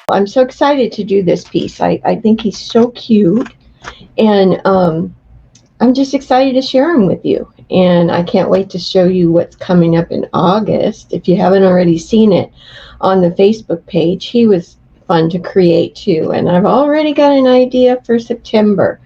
I'm so excited to do this piece. I think he's so cute, and I'm just excited to share him with you. And I can't wait to show you what's coming up in August. If you haven't already seen it on the Facebook page, he was fun to create too. And I've already got an idea for September,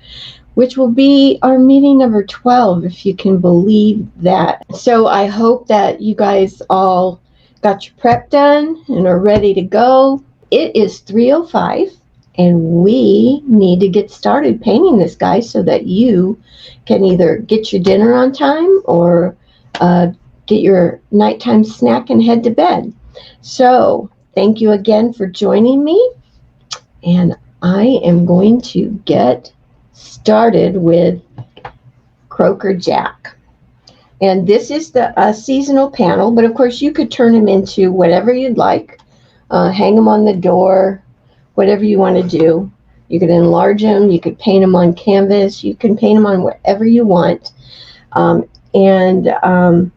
which will be our meeting number 12, if you can believe that. So I hope that you guys all got your prep done and are ready to go. It is 3:05, and we need to get started painting this guy so that you can either get your dinner on time or get your nighttime snack and head to bed. So thank you again for joining me, and I am going to get started with Croaker Jack. And this is the seasonal panel, but of course you could turn them into whatever you'd like. Hang them on the door, whatever you want to do. You could enlarge them, you could paint them on canvas, you can paint them on whatever you want. But I'm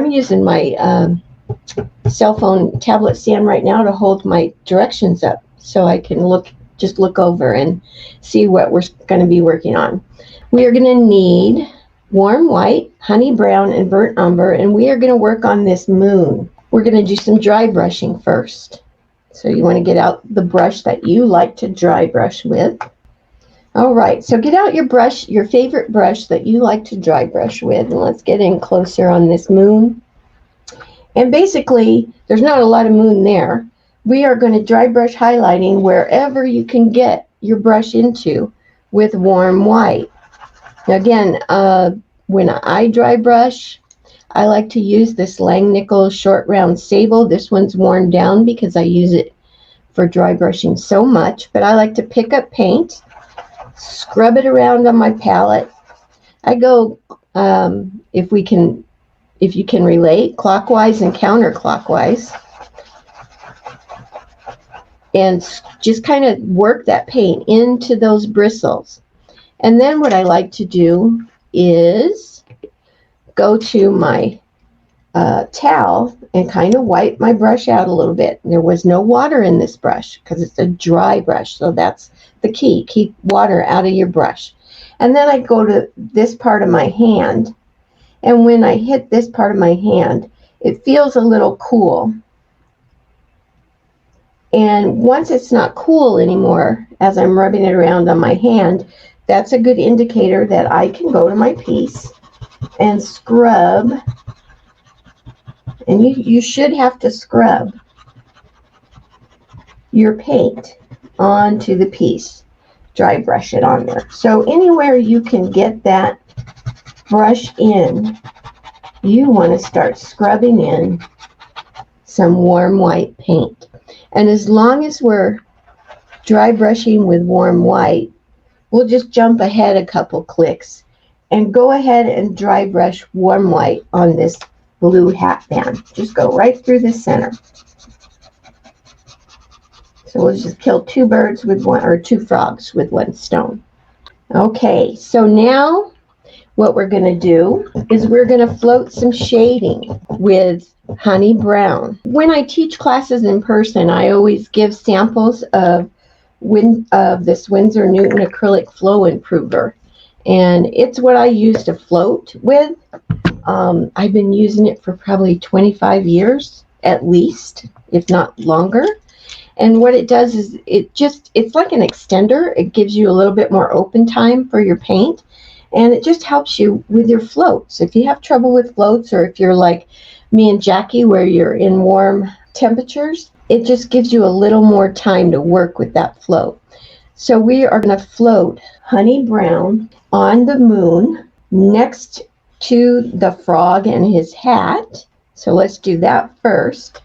using my cell phone tablet stand right now to hold my directions up so I can look over and see what we're going to be working on. We are going to need warm white, honey brown, and burnt umber, and we are going to work on this moon. We're going to do some dry brushing first. So you want to get out the brush that you like to dry brush with. All right, so get out your brush, your favorite brush that you like to dry brush with, and let's get in closer on this moon. And basically, there's not a lot of moon there. We are going to dry brush highlighting wherever you can get your brush into with warm white. Now again, when I dry brush, I like to use this Langnickel short round sable. This one's worn down because I use it for dry brushing so much, but I like to pick up paint, scrub it around on my palette. I go, if you can relate, clockwise and counterclockwise, and just kind of work that paint into those bristles. And then what I like to do is go to my towel and kind of wipe my brush out a little bit. There was no water in this brush because it's a dry brush, so that's the key. Keep water out of your brush. And then I go to this part of my hand, and when I hit this part of my hand, it feels a little cool. And once it's not cool anymore, as I'm rubbing it around on my hand, that's a good indicator that I can go to my piece and scrub. And you should have to scrub your paint onto the piece. Dry brush it on there. So anywhere you can get that brush in, you want to start scrubbing in some warm white paint. And as long as we're dry brushing with warm white, we'll just jump ahead a couple clicks and go ahead and dry brush warm white on this blue hat band. Just go right through the center. So we'll just kill two birds with one, or two frogs with one stone. Okay, so now what we're going to do is we're going to float some shading with honey brown. When I teach classes in person, I always give samples of this Winsor Newton acrylic flow improver, and it's what I use to float with. I've been using it for probably 25 years at least, if not longer. And what it does is it's like an extender. It gives you a little bit more open time for your paint, and it just helps you with your floats. If you have trouble with floats, or if you're like me and Jackie where you're in warm temperatures, it just gives you a little more time to work with that float. So we are going to float honey brown on the moon next to the frog and his hat. So let's do that first.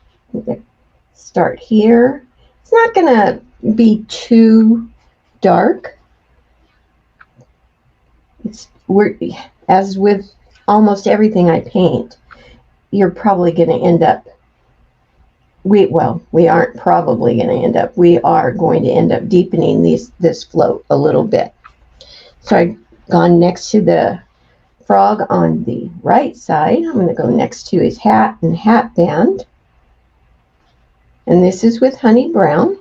Start here. It's not going to be too dark. As with almost everything I paint, you're probably going to end up, we aren't probably going to end up, we are going to end up deepening this float a little bit. So I've gone next to the frog on the right side. I'm going to go next to his hat and hat band. And this is with honey brown.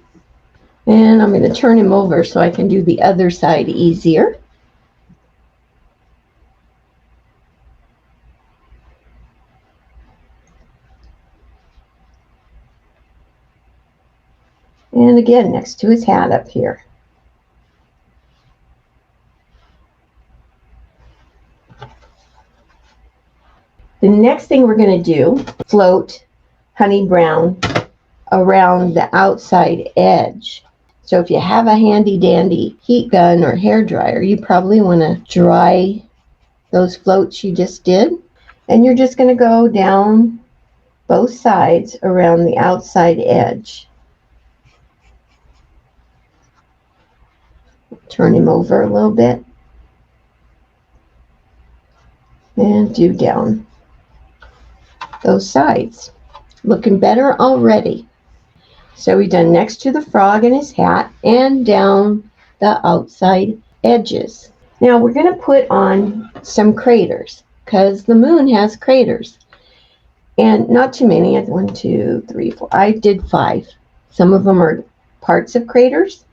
And I'm going to turn him over so I can do the other side easier. And again, next to his hat up here. The next thing we're going to do, float honey brown around the outside edge. So if you have a handy dandy heat gun or hair dryer, you probably want to dry those floats you just did. And you're just going to go down both sides around the outside edge. Turn him over a little bit. And do down those sides. Looking better already. So we've done next to the frog and his hat and down the outside edges. Now we're going to put on some craters because the moon has craters. And not too many. 1, 2, 3, 4. I did 5. Some of them are parts of craters.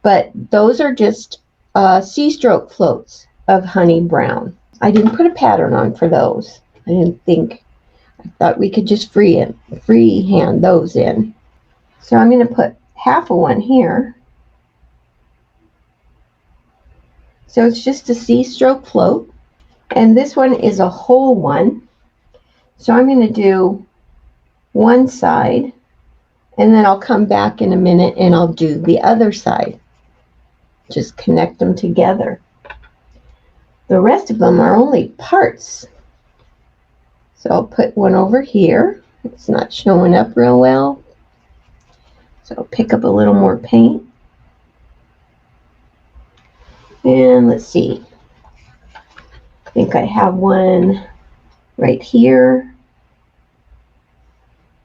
But those are just C-stroke floats of honey brown. I didn't put a pattern on for those. I thought we could just freehand those in. So I'm going to put half of one here. So it's just a C-stroke float. And this one is a whole one. So I'm going to do one side. And then I'll come back in a minute and I'll do the other side. Just connect them together. The rest of them are only parts. So I'll put one over here. It's not showing up real well. So I'll pick up a little more paint. And let's see. I think I have one right here.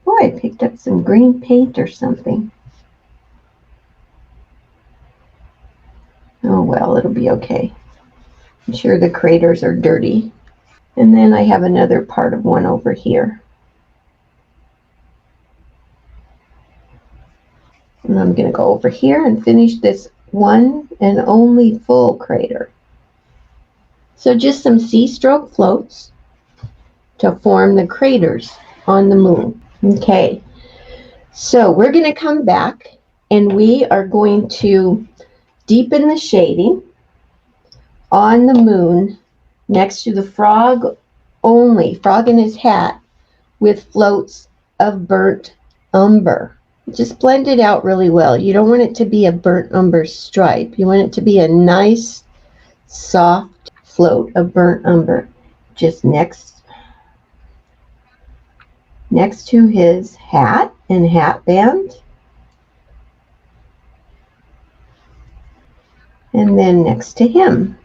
Oh, I picked up some green paint or something. Oh well, it'll be okay. I'm sure the craters are dirty. And then I have another part of one over here. And I'm going to go over here and finish this one and only full crater. So just some C-stroke floats to form the craters on the moon. Okay, so we're going to come back and we are going to deepen the shading on the moon next to the frog in his hat, with floats of burnt umber. Just blend it out really well. You don't want it to be a burnt umber stripe. You want it to be a nice, soft float of burnt umber. Just next to his hat and hat band. And then next to him.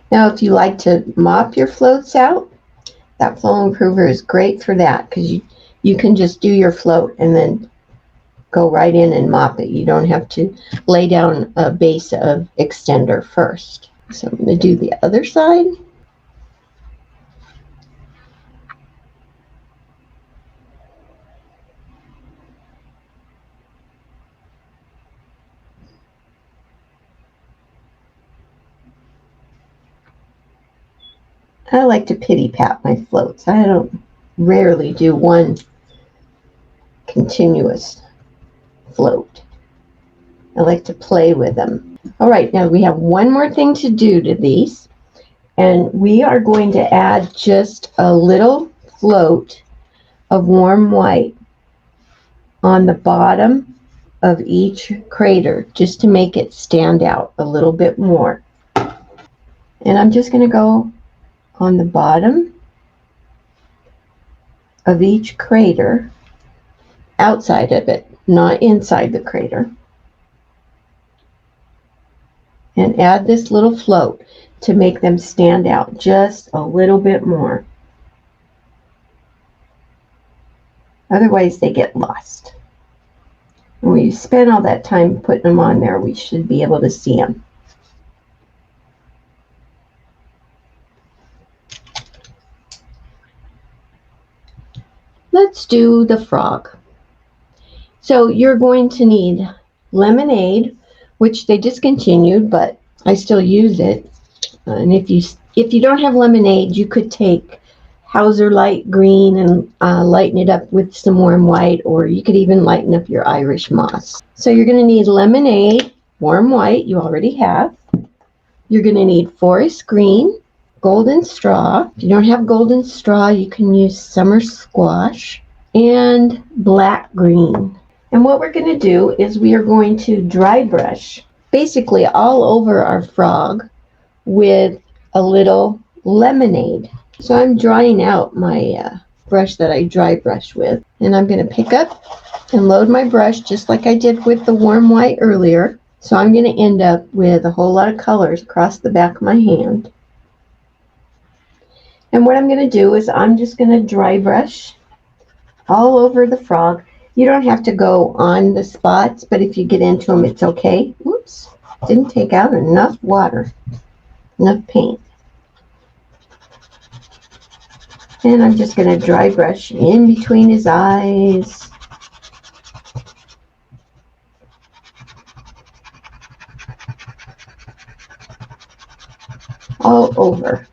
Now, if you like to mop your floats out, that flow improver is great for that, because you can just do your float and then go right in and mop it. You don't have to lay down a base of extender first. So I'm going to do the other side. I like to pity pat my floats. I don't rarely do one continuous float. I like to play with them. All right, now we have one more thing to do to these, and we are going to add just a little float of warm white on the bottom of each crater, just to make it stand out a little bit more. And I'm just going to go on the bottom of each crater, outside of it, not inside the crater, and add this little float to make them stand out just a little bit more. Otherwise they get lost. When we spend all that time putting them on there, we should be able to see them. let's do the frog. So you're going to need lemonade, which they discontinued, but I still use it. And if you don't have lemonade, you could take Hauser Light Green and lighten it up with some warm white, or you could even lighten up your Irish moss. So you're going to need lemonade, warm white, you already have. You're going to need forest green, golden straw. If you don't have golden straw, you can use summer squash, and black green. And what we're going to do is we are going to dry brush basically all over our frog with a little lemonade. So I'm drying out my brush that I dry brush with, and I'm going to pick up and load my brush just like I did with the warm white earlier. So I'm going to end up with a whole lot of colors across the back of my hand. And what I'm going to do is I'm just going to dry brush all over the frog. You don't have to go on the spots, but if you get into them, it's okay. Whoops, didn't take out enough water, enough paint. And I'm just going to dry brush in between his eyes. All over.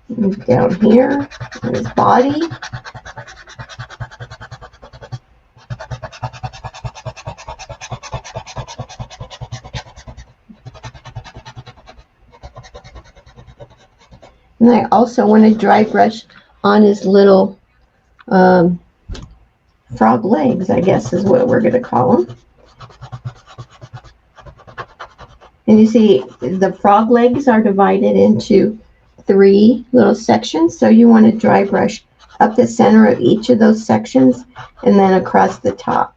And down here on his body. And I also want to dry brush on his little frog legs, I guess is what we're going to call them. And you see the frog legs are divided into 3 little sections. So you want to dry brush up the center of each of those sections and then across the top.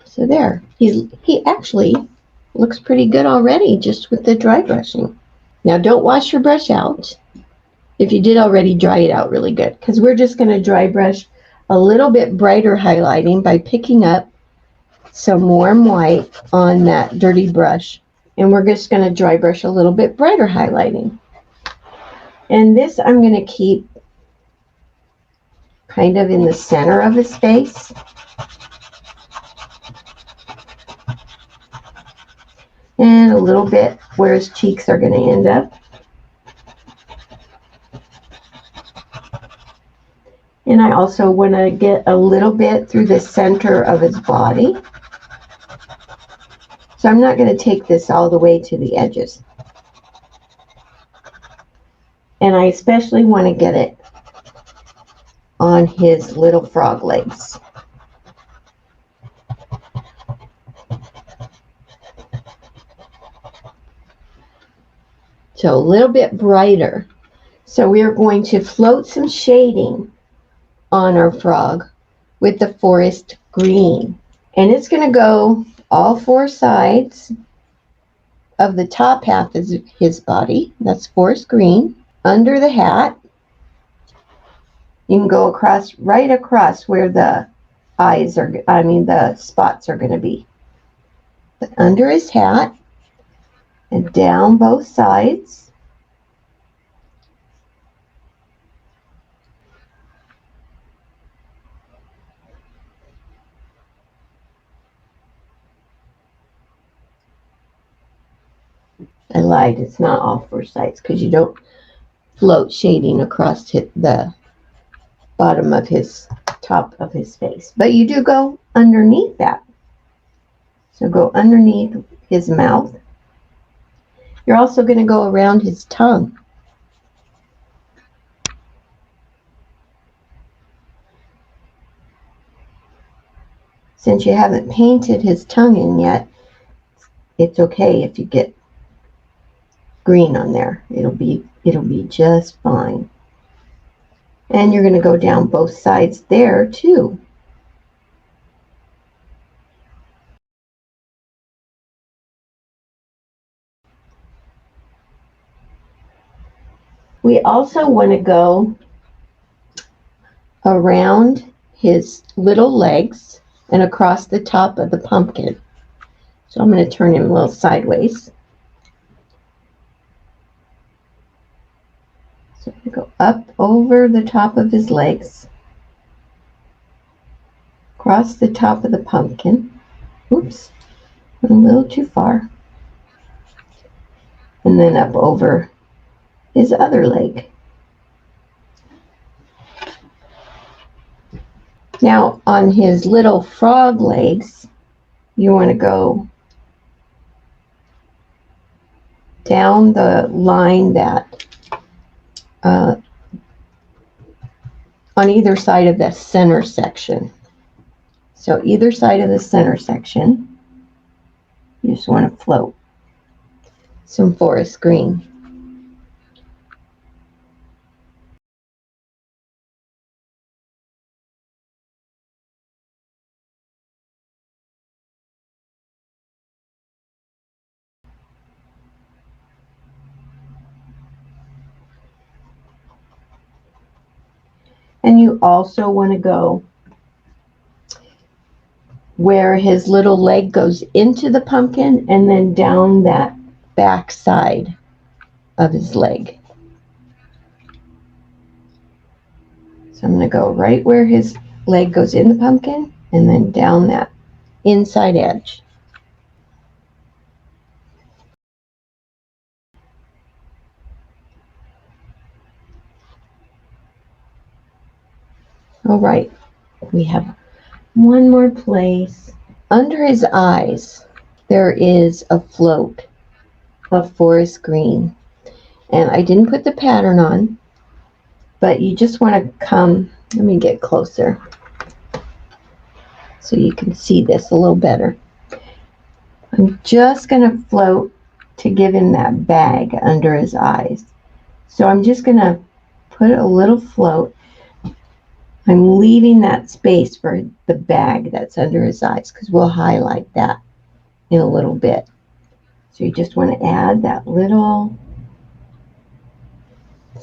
So there, he actually looks pretty good already just with the dry brushing. Now don't wash your brush out. If you did already, dry it out really good, because we're just going to dry brush a little bit brighter highlighting by picking up some warm white on that dirty brush, and we're just going to dry brush a little bit brighter highlighting. And this I'm going to keep kind of in the center of his face. And a little bit where his cheeks are going to end up. And I also want to get a little bit through the center of his body. So I'm not going to take this all the way to the edges. And I especially want to get it on his little frog legs. So a little bit brighter. So we are going to float some shading on our frog with the forest green. And it's going to go all 4 sides of the top half of his body. That's forest green. Under the hat. You can go across, right across where the eyes are, the spots are going to be. But under his hat and down both sides. I lied, it's not all 4 sides because you don't float shading across the bottom of his top of his face. But you do go underneath that. So go underneath his mouth. You're also going to go around his tongue. Since you haven't painted his tongue in yet, it's okay if you get green on there. It'll be just fine. And you're going to go down both sides there too. We also want to go around his little legs and across the top of the pumpkin. So I'm going to turn him a little sideways. So I'm going to go up over the top of his legs, across the top of the pumpkin. Oops, went a little too far. And then up over his other leg. Now on his little frog legs, you want to go down the line that on either side of the center section. So either side of the center section, you just want to float some forest green. And you also want to go where his little leg goes into the pumpkin and then down that back side of his leg. So I'm going to go right where his leg goes in the pumpkin and then down that inside edge. All right, we have one more place. Under his eyes, there is a float of forest green. And I didn't put the pattern on, but you just want to come, let me get closer so you can see this a little better. I'm just going to float to give him that bag under his eyes. So I'm just going to put a little float. I'm leaving that space for the bag that's under his eyes because we'll highlight that in a little bit. So you just want to add that little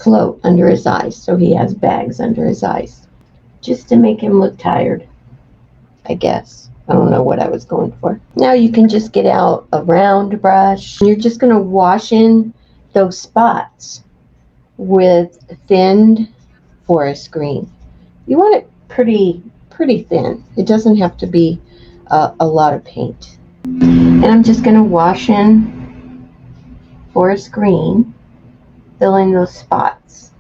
float under his eyes so he has bags under his eyes. Just to make him look tired, I guess. I don't know what I was going for. Now you can just get out a round brush. You're just going to wash in those spots with thinned forest green. You want it pretty thin. It doesn't have to be a lot of paint. And I'm just going to wash in forest green, fill in those spots.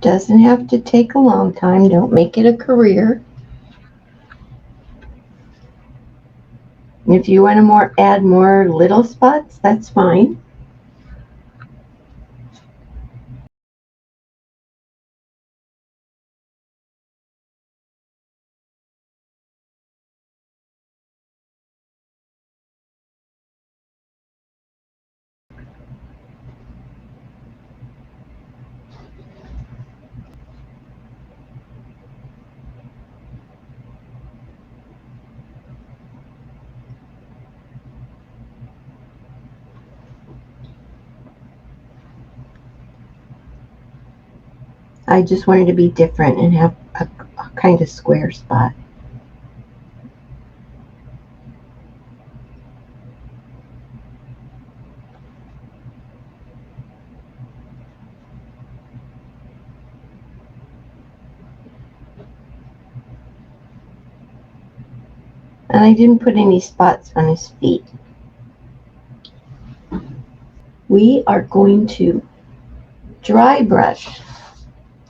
Doesn't have to take a long time. Don't make it a career. If you want to add more little spots, that's fine. I just wanted to be different and have a kind of square spot. And I didn't put any spots on his feet. We are going to dry brush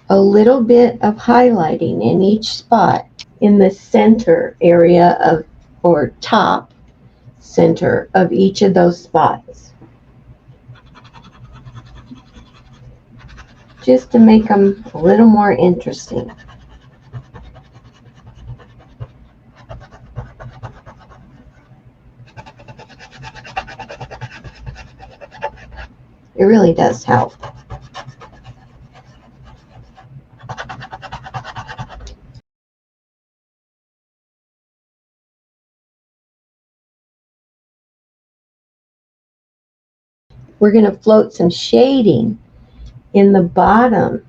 a little bit of highlighting in each spot in the center area of, or top center of each of those spots. just to make them a little more interesting. It really does help. We're going to float some shading in the bottom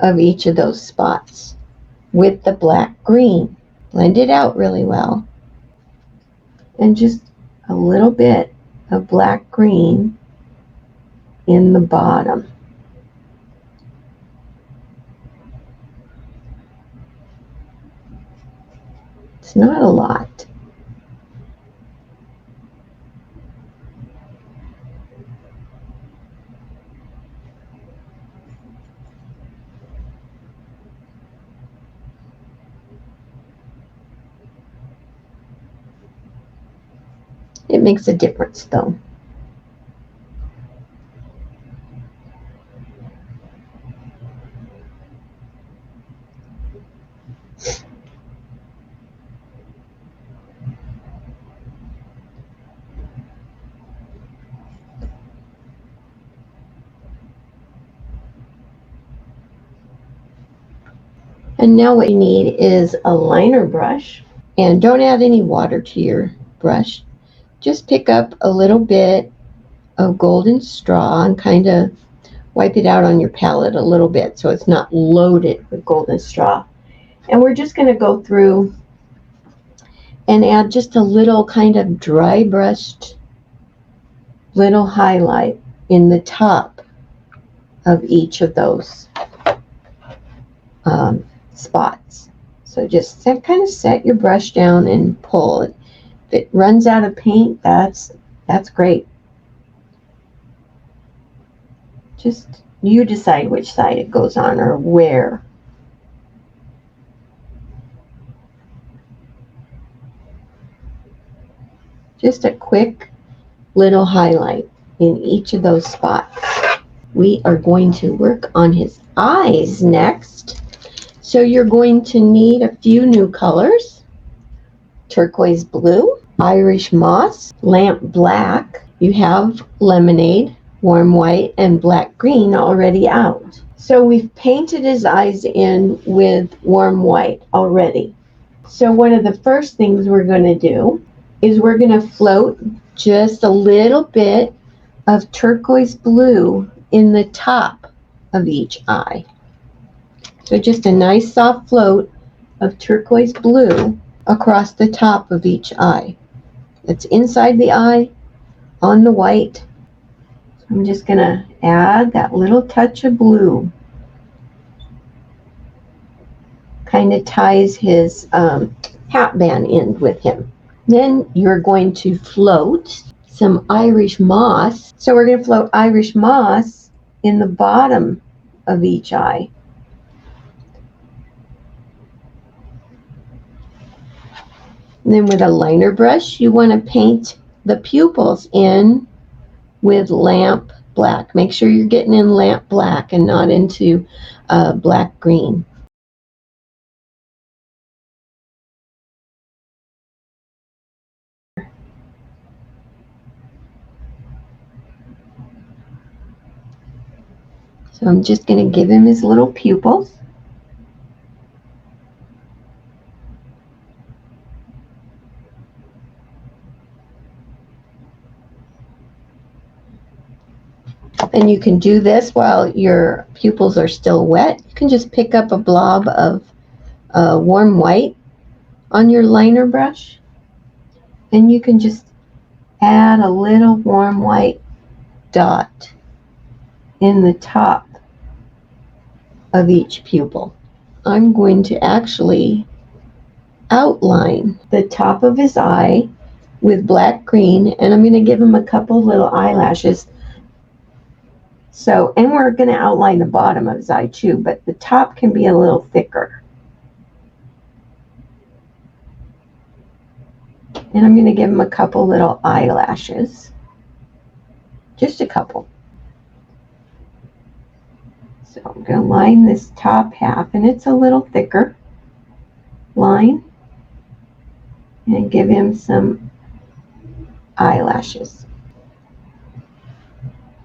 of each of those spots with the black green. Blend it out really well. And just a little bit of black green in the bottom. It's not a lot. It makes a difference though. And now what you need is a liner brush, and don't add any water to your brush. Just pick up a little bit of golden straw and kind of wipe it out on your palette a little bit so it's not loaded with golden straw. And we're just going to go through and add just a little kind of dry brushed little highlight in the top of each of those spots. So just kind of set your brush down and pull it. If it runs out of paint, that's great. Just you decide which side it goes on or where. Just a quick little highlight in each of those spots. We are going to work on his eyes next. So you're going to need a few new colors: turquoise blue, Irish moss, lamp black. You have lemonade, warm white, and black green already out. So we've painted his eyes in with warm white already. So one of the first things we're going to do is we're going to float just a little bit of turquoise blue in the top of each eye. So just a nice soft float of turquoise blue across the top of each eye. It's inside the eye on the white. So I'm just going to add that little touch of blue. Kind of ties his hat band in with him. Then you're going to float some Irish moss. So we're going to float Irish moss in the bottom of each eye. And then with a liner brush, you want to paint the pupils in with lamp black. Make sure you're getting in lamp black and not into black green. So I'm just going to give him his little pupils. And you can do this while your pupils are still wet. You can just pick up a blob of warm white on your liner brush, and you can just add a little warm white dot in the top of each pupil. I'm going to actually outline the top of his eye with black green, and I'm going to give him a couple little eyelashes. So, and we're going to outline the bottom of his eye too, but the top can be a little thicker. And I'm going to give him a couple little eyelashes. Just a couple. So I'm going to line this top half, and it's a little thicker line, and give him some eyelashes.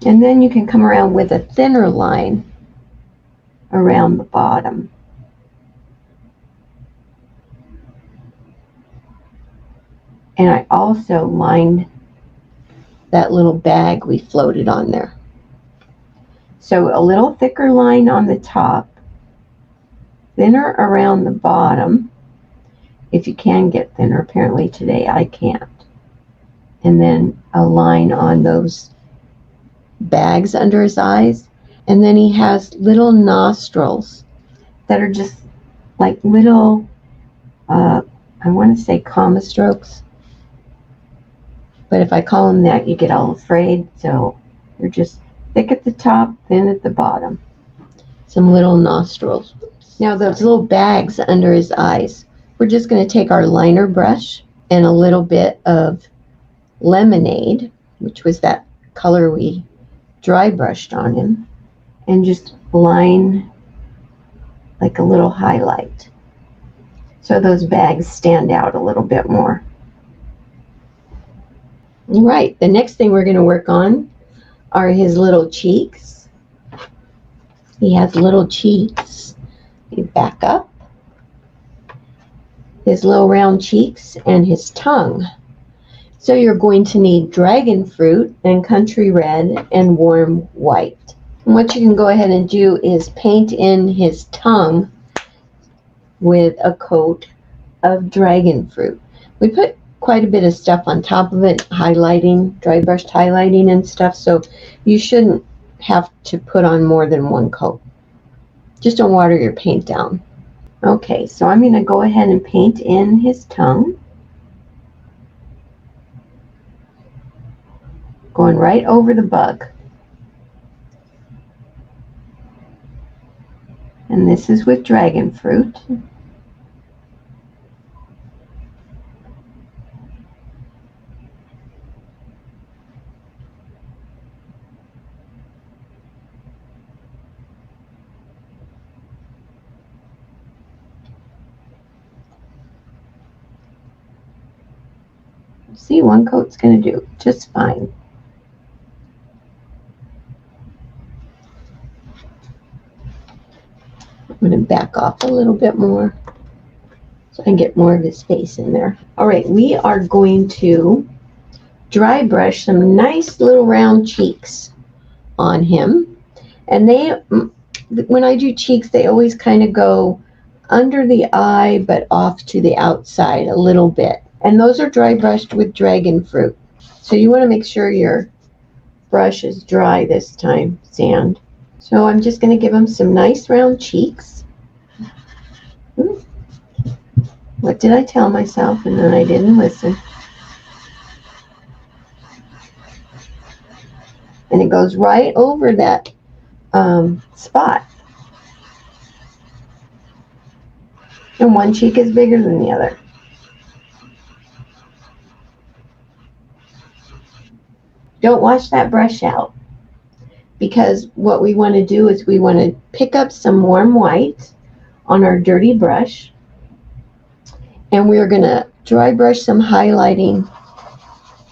And then you can come around with a thinner line around the bottom. And I also lined that little bag we floated on there. So a little thicker line on the top, thinner around the bottom, if you can get thinner. Apparently today I can't. And then a line on those bags under his eyes. And then he has little nostrils that are just like little, I want to say comma strokes. But if I call them that, you get all afraid. So they're just thick at the top, thin at the bottom. Some little nostrils. Now those little bags under his eyes, we're just going to take our liner brush and a little bit of lemonade, which was that color we dry brushed on him, and just line like a little highlight so those bags stand out a little bit more. All right, the next thing we're going to work on are his little cheeks. He has little cheeks. You back up. His little round cheeks and his tongue. So you're going to need dragon fruit and country red and warm white. And what you can go ahead and do is paint in his tongue with a coat of dragon fruit. We put quite a bit of stuff on top of it, highlighting, dry brushed highlighting and stuff, so you shouldn't have to put on more than one coat. Just don't water your paint down. Okay, so I'm going to go ahead and paint in his tongue. Going right over the bug. And this is with dragon fruit. See, one coat's going to do just fine. I'm going to back off a little bit more so I can get more of his face in there. All right, we are going to dry brush some nice little round cheeks on him. And when I do cheeks, they always kind of go under the eye but off to the outside a little bit. And those are dry brushed with dragon fruit. So you want to make sure your brush is dry this time, sand. So I'm just going to give him some nice round cheeks. What did I tell myself? And then I didn't listen. And it goes right over that spot. And one cheek is bigger than the other. Don't wash that brush out, because what we want to do is we want to pick up some warm white on our dirty brush, and we're going to dry brush some highlighting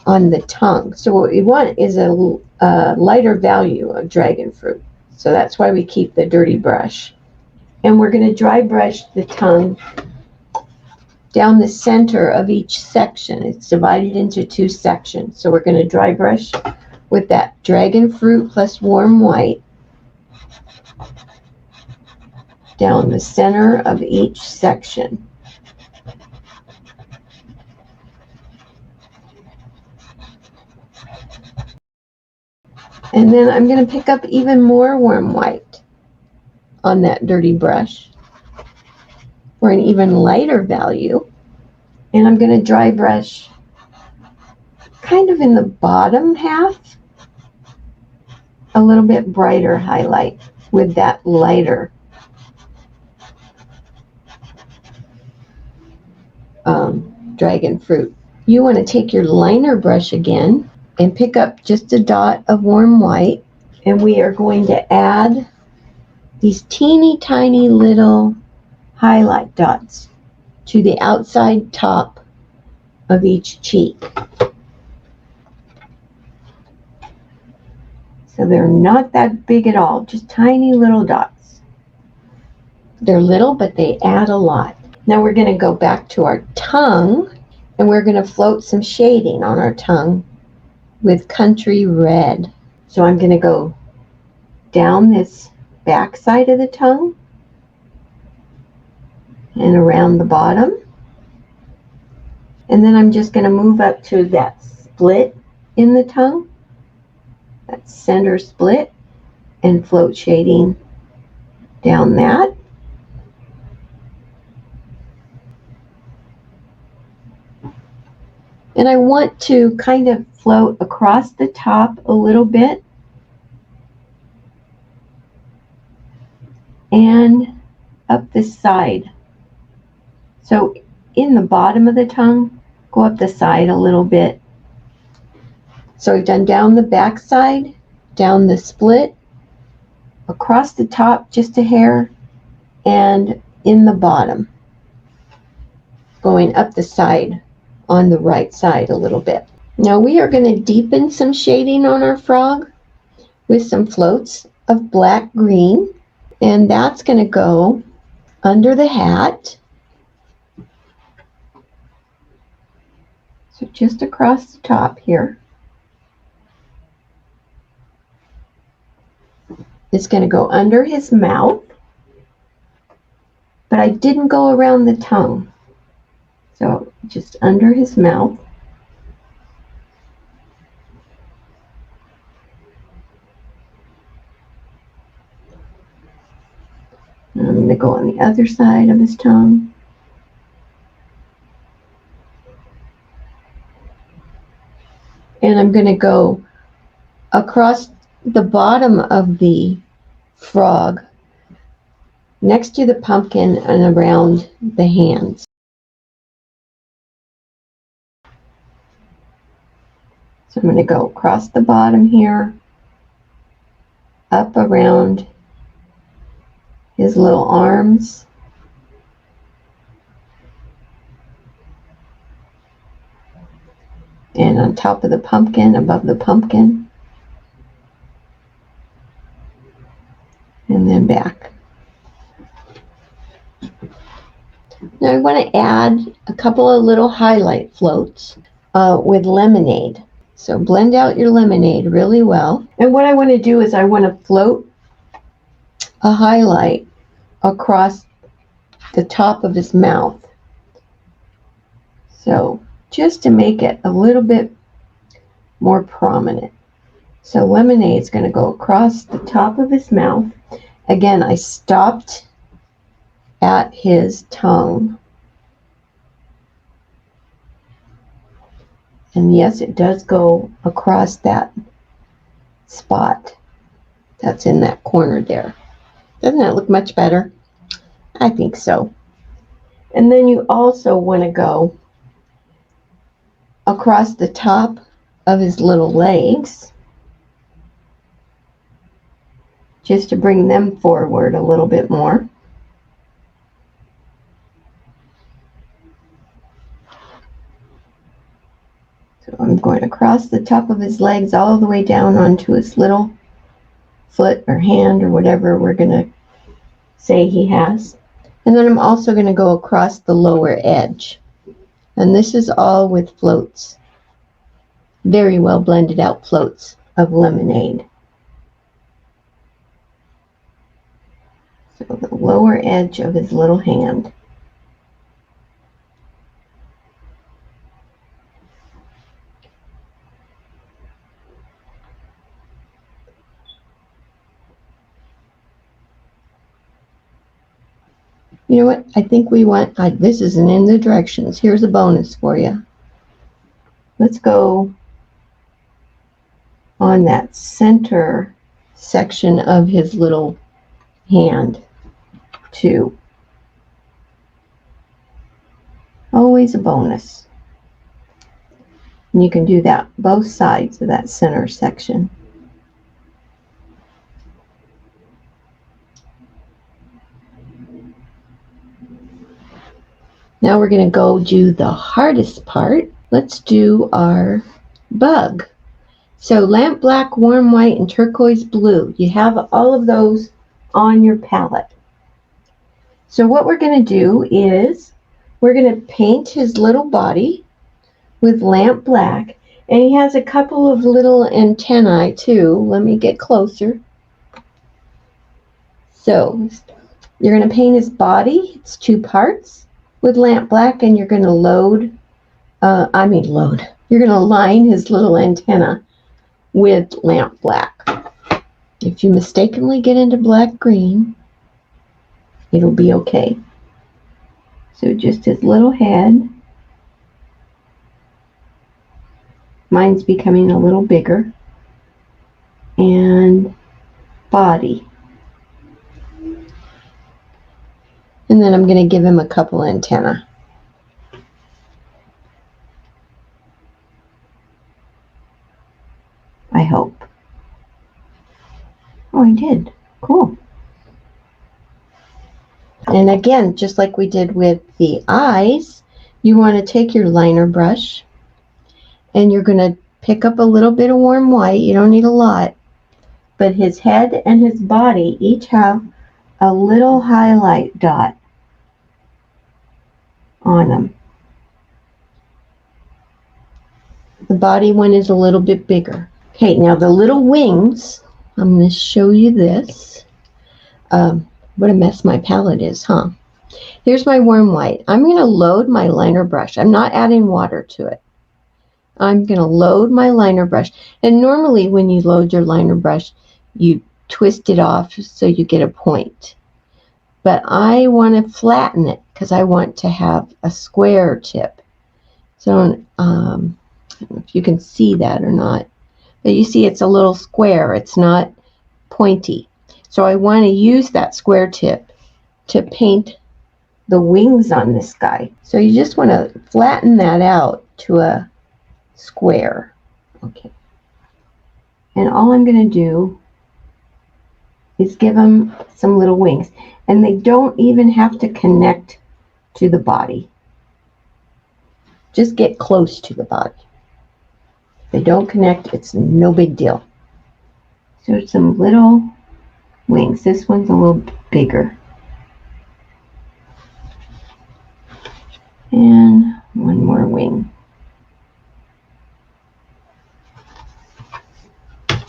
on the tongue. So what we want is a lighter value of dragon fruit. So that's why we keep the dirty brush. And we're going to dry brush the tongue down the center of each section. It's divided into two sections. So we're going to dry brush with that dragon fruit plus warm white down the center of each section. And then I'm going to pick up even more warm white on that dirty brush for an even lighter value. And I'm going to dry brush kind of in the bottom half, a little bit brighter highlight with that lighter dragon fruit. You want to take your liner brush again and pick up just a dot of warm white, and we are going to add these teeny tiny little highlight dots to the outside top of each cheek. So they're not that big at all, just tiny little dots. They're little, but they add a lot. Now we're going to go back to our tongue, and we're going to float some shading on our tongue with Country Red. So I'm going to go down this back side of the tongue and around the bottom. And then I'm just going to move up to that split in the tongue, that center split, and float shading down that. And I want to kind of float across the top a little bit and up the side. So in the bottom of the tongue, go up the side a little bit. So we've done down the back side, down the split, across the top just a hair, and in the bottom, going up the side on the right side a little bit. Now we are going to deepen some shading on our frog with some floats of black green, and that's going to go under the hat. So just across the top here. It's going to go under his mouth, but I didn't go around the tongue. So just under his mouth. And I'm going to go on the other side of his tongue. And I'm going to go across the bottom of the frog, next to the pumpkin and around the hands. So I'm going to go across the bottom here, up around his little arms, and on top of the pumpkin, above the pumpkin, and then back. Now I want to add a couple of little highlight floats with lemonade. So blend out your lemonade really well. And what I want to do is I want to float a highlight across the top of his mouth. So just to make it a little bit more prominent. So lemonade is going to go across the top of his mouth. Again, I stopped at his tongue. And yes, it does go across that spot that's in that corner there. Doesn't that look much better? I think so. And then you also want to go across the top of his little legs, just to bring them forward a little bit more. So I'm going across the top of his legs all the way down onto his little foot or hand or whatever we're going to say he has. And then I'm also going to go across the lower edge. And this is all with floats. Very well blended out floats of lemonade. So the lower edge of his little hand. You know what? I think we want, this isn't in the directions. Here's a bonus for you. Let's go on that center section of his little hand too. Always a bonus. And you can do that both sides of that center section. Now we're going to go do the hardest part. Let's do our bug. So lamp black, warm white, and turquoise blue. You have all of those on your palette. So what we're going to do is we're going to paint his little body with lamp black. And he has a couple of little antennae too. Let me get closer. So you're going to paint his body. It's 2 parts with lamp black, and you're going to You're going to line his little antenna with lamp black. If you mistakenly get into black green, it'll be okay. So just his little head. Mine's becoming a little bigger. And body. And then I'm going to give him a couple antennae. I hope. Oh, I did. Cool. And again, just like we did with the eyes, you want to take your liner brush and you're going to pick up a little bit of warm white. You don't need a lot. But his head and his body each have a little highlight dot on them. The body one is a little bit bigger. Okay, now the little wings, I'm going to show you this. What a mess my palette is, huh? Here's my warm white. I'm going to load my liner brush. I'm not adding water to it. I'm going to load my liner brush. And normally when you load your liner brush, you twist it off so you get a point. But I want to flatten it because I want to have a square tip. So I don't know if you can see that or not. But you see it's a little square. It's not pointy. So I want to use that square tip to paint the wings on this guy. So you just want to flatten that out to a square. Okay. And all I'm going to do is give them some little wings. And they don't even have to connect to the body. Just get close to the body. If they don't connect, it's no big deal. So some little wings. This one's a little bigger. And one more wing.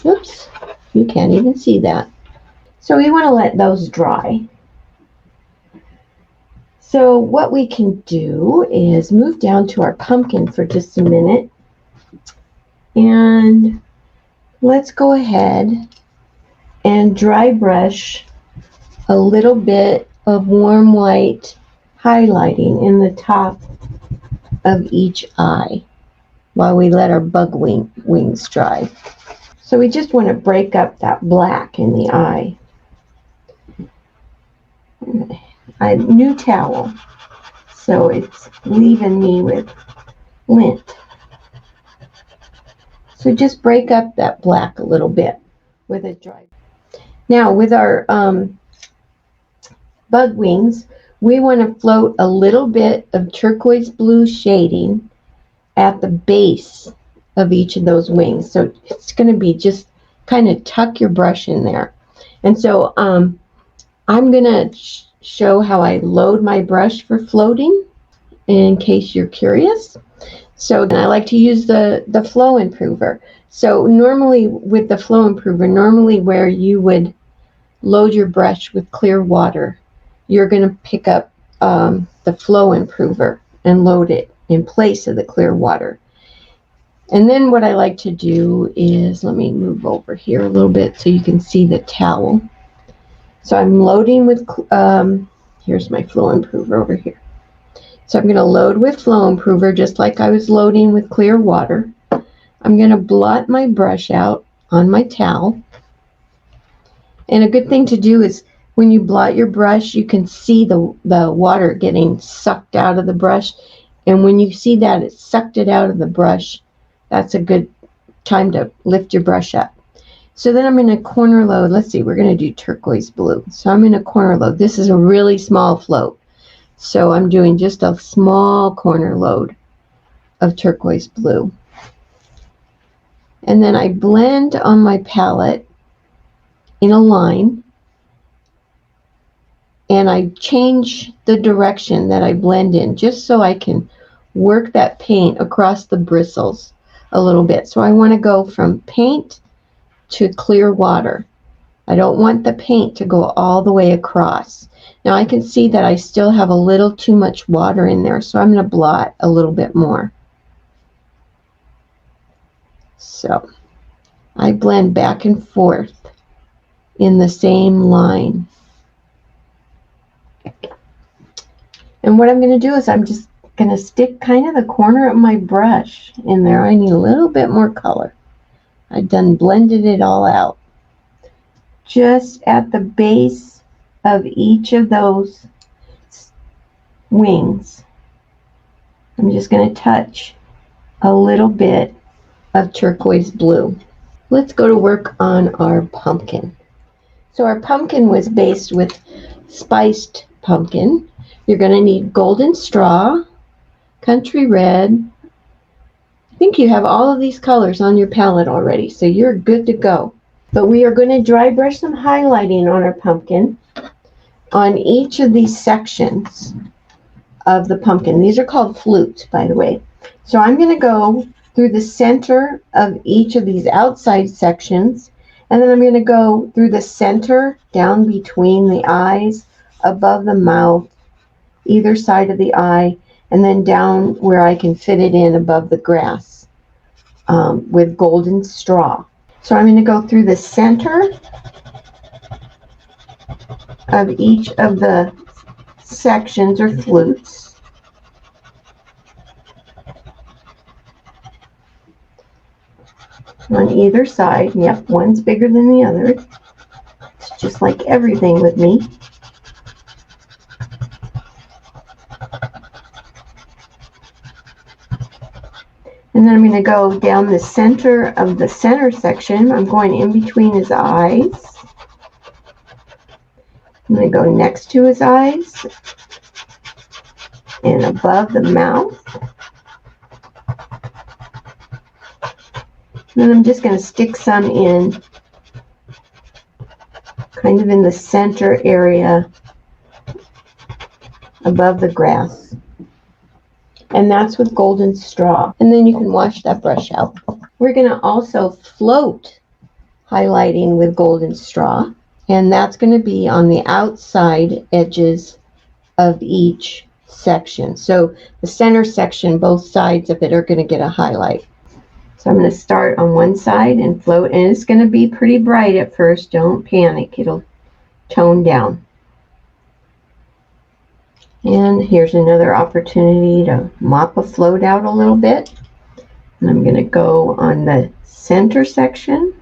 Oops, you can't even see that. So we want to let those dry. So what we can do is move down to our pumpkin for just a minute. And let's go ahead and dry brush a little bit of warm white highlighting in the top of each eye while we let our bug wings dry. So we just want to break up that black in the eye. A new towel, so it's leaving me with lint. So just break up that black a little bit with a dry. Now with our bug wings, we want to float a little bit of turquoise blue shading at the base of each of those wings. So it's going to be just kind of tuck your brush in there. And so I'm going to show how I load my brush for floating in case you're curious. So I like to use the flow improver. So normally with the flow improver, normally where you would load your brush with clear water, you're going to pick up the flow improver and load it in place of the clear water. And then what I like to do is, let me move over here a little bit so you can see the towel. So I'm loading with, here's my flow improver over here. So I'm going to load with flow improver just like I was loading with clear water. I'm going to blot my brush out on my towel. And a good thing to do is when you blot your brush, you can see the water getting sucked out of the brush. And when you see that it sucked it out of the brush, that's a good time to lift your brush up. So then I'm going to corner load. Let's see, we're going to do turquoise blue. So I'm going to corner load. This is a really small float. So I'm doing just a small corner load of turquoise blue. And then I blend on my palette in a line, and I change the direction that I blend in just so I can work that paint across the bristles a little bit. So I want to go from paint to clear water. I don't want the paint to go all the way across. Now I can see that I still have a little too much water in there, so I'm going to blot a little bit more. So I blend back and forth in the same line. And what I'm going to do is I'm just going to stick kind of the corner of my brush in there. I need a little bit more color. I've done blended it all out. Just at the base of each of those wings, I'm just going to touch a little bit of turquoise blue. Let's go to work on our pumpkin. So our pumpkin was based with spiced pumpkin. You're going to need golden straw, country red. I think you have all of these colors on your palette already, so you're good to go. But we are going to dry brush some highlighting on our pumpkin on each of these sections of the pumpkin. These are called flutes, by the way. So I'm going to go through the center of each of these outside sections, and then I'm going to go through the center, down between the eyes, above the mouth, either side of the eye, and then down where I can fit it in above the grass with golden straw. So I'm going to go through the center of each of the sections or flutes. On either side. Yep, one's bigger than the other. It's just like everything with me. And then I'm going to go down the center of the center section. I'm going in between his eyes. I'm going to go next to his eyes and above the mouth. And then I'm just going to stick some in kind of in the center area above the grass. And that's with golden straw. And then you can wash that brush out. We're going to also float highlighting with golden straw. And that's going to be on the outside edges of each section. So the center section, both sides of it are going to get a highlight. So I'm going to start on one side and float. And it's going to be pretty bright at first. Don't panic. It'll tone down. And here's another opportunity to mop a float out a little bit. And I'm going to go on the center section.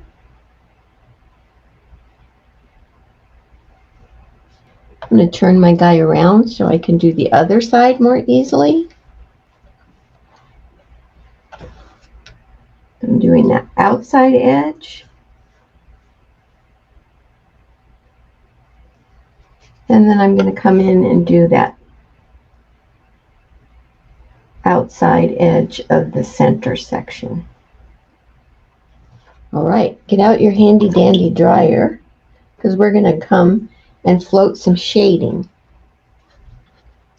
I'm going to turn my guy around so I can do the other side more easily. I'm doing that outside edge. And then I'm going to come in and do that outside edge of the center section. All right, get out your handy dandy dryer because we're going to come and float some shading.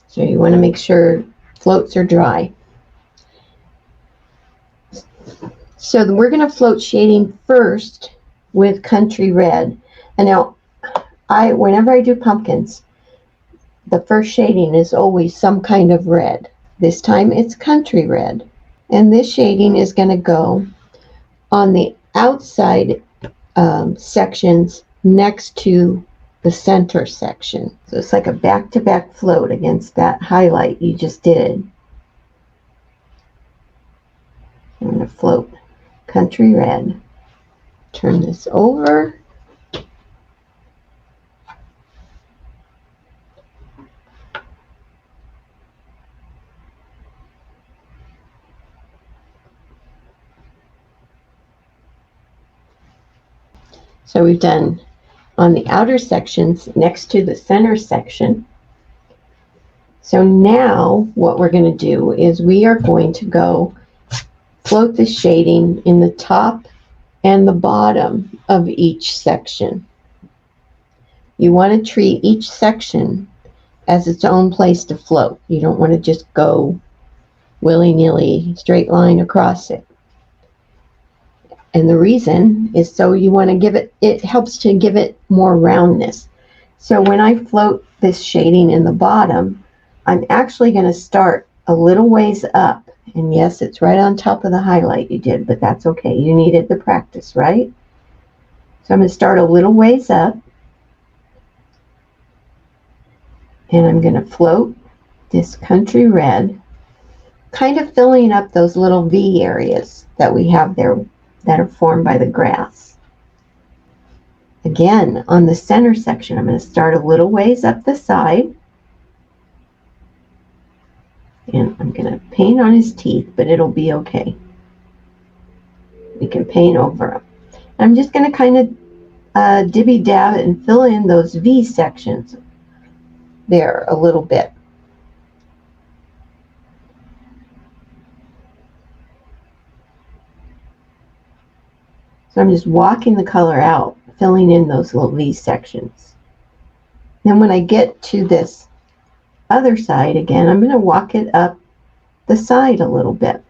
So you want to make sure floats are dry. So we're going to float shading first with country red. And now whenever I do pumpkins, the first shading is always some kind of red. This time it's country red. And this shading is going to go on the outside sections next to the center section. So it's like a back-to-back float against that highlight you just did. I'm going to float country red. Turn this over. So we've done on the outer sections next to the center section. So now what we're going to do is we are going to go float the shading in the top and the bottom of each section. You want to treat each section as its own place to float. You don't want to just go willy-nilly straight line across it. And the reason is so you want to give it, it helps to give it more roundness. So when I float this shading in the bottom, I'm actually going to start a little ways up. And yes, it's right on top of the highlight you did, but that's okay. You needed the practice, right? So I'm going to start a little ways up. And I'm going to float this country red, kind of filling up those little V areas that we have there that are formed by the grass. Again, on the center section, I'm going to start a little ways up the side. And I'm going to paint on his teeth, but it'll be okay. We can paint over them. I'm just going to kind of dibby-dab and fill in those V sections there a little bit. So I'm just walking the color out, filling in those little V sections. Then when I get to this other side again, I'm going to walk it up the side a little bit.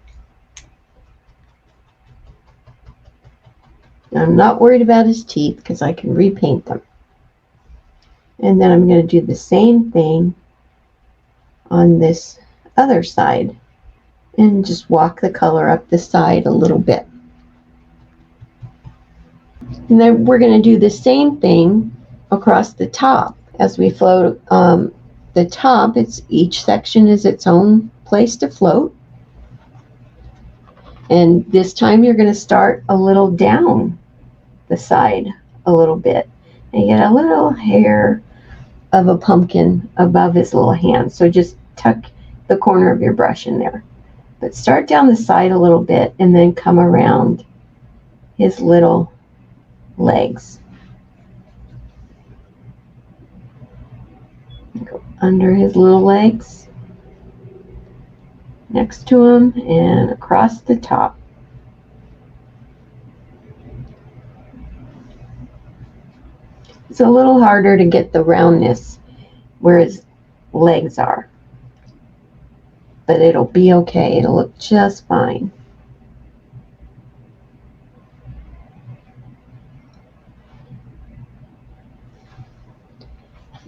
Now, I'm not worried about his teeth because I can repaint them. And then I'm going to do the same thing on this other side and just walk the color up the side a little bit. And then we're going to do the same thing across the top. As we float the top, each section is its own place to float. And this time you're going to start a little down the side a little bit. And you get a little hair of a pumpkin above his little hand. So just tuck the corner of your brush in there. But start down the side a little bit and then come around his little legs. Go under his little legs, next to him, and across the top. It's a little harder to get the roundness where his legs are, but it'll be okay. It'll look just fine.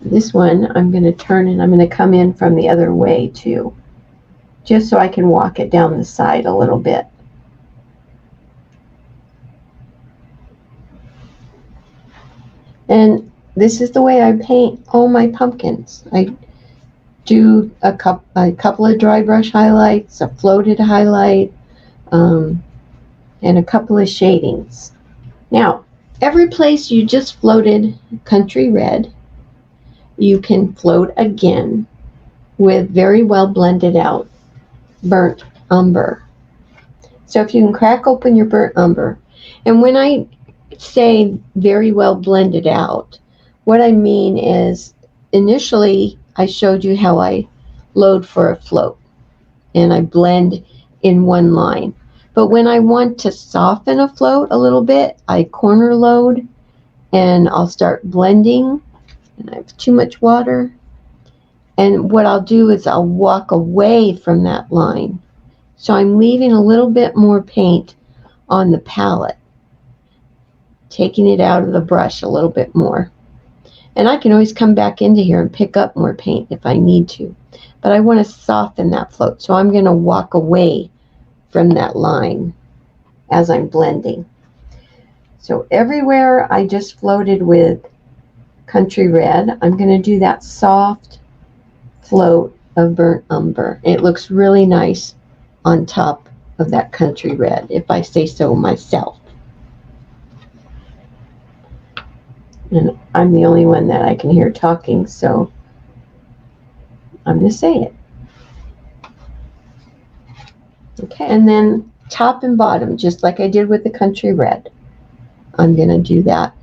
This one I'm going to turn and I'm going to come in from the other way too, just so I can walk it down the side a little bit. And this is the way I paint all my pumpkins. I do a couple of dry brush highlights, a floated highlight, and a couple of shadings. Now, every place you just floated country red, you can float again with very well blended out burnt umber. So if you can crack open your burnt umber, and when I say very well blended out, what I mean is initially I showed you how I load for a float and I blend in one line. But when I want to soften a float a little bit, I corner load and I'll start blending. And I have too much water. And what I'll do is I'll walk away from that line. So I'm leaving a little bit more paint on the palette, taking it out of the brush a little bit more. And I can always come back into here and pick up more paint if I need to. But I want to soften that float. So I'm going to walk away from that line as I'm blending. So everywhere I just floated with country red, I'm going to do that soft float of burnt umber. It looks really nice on top of that country red, if I say so myself. And I'm the only one that I can hear talking, so I'm going to say it. Okay, and then top and bottom, just like I did with the country red. I'm going to do that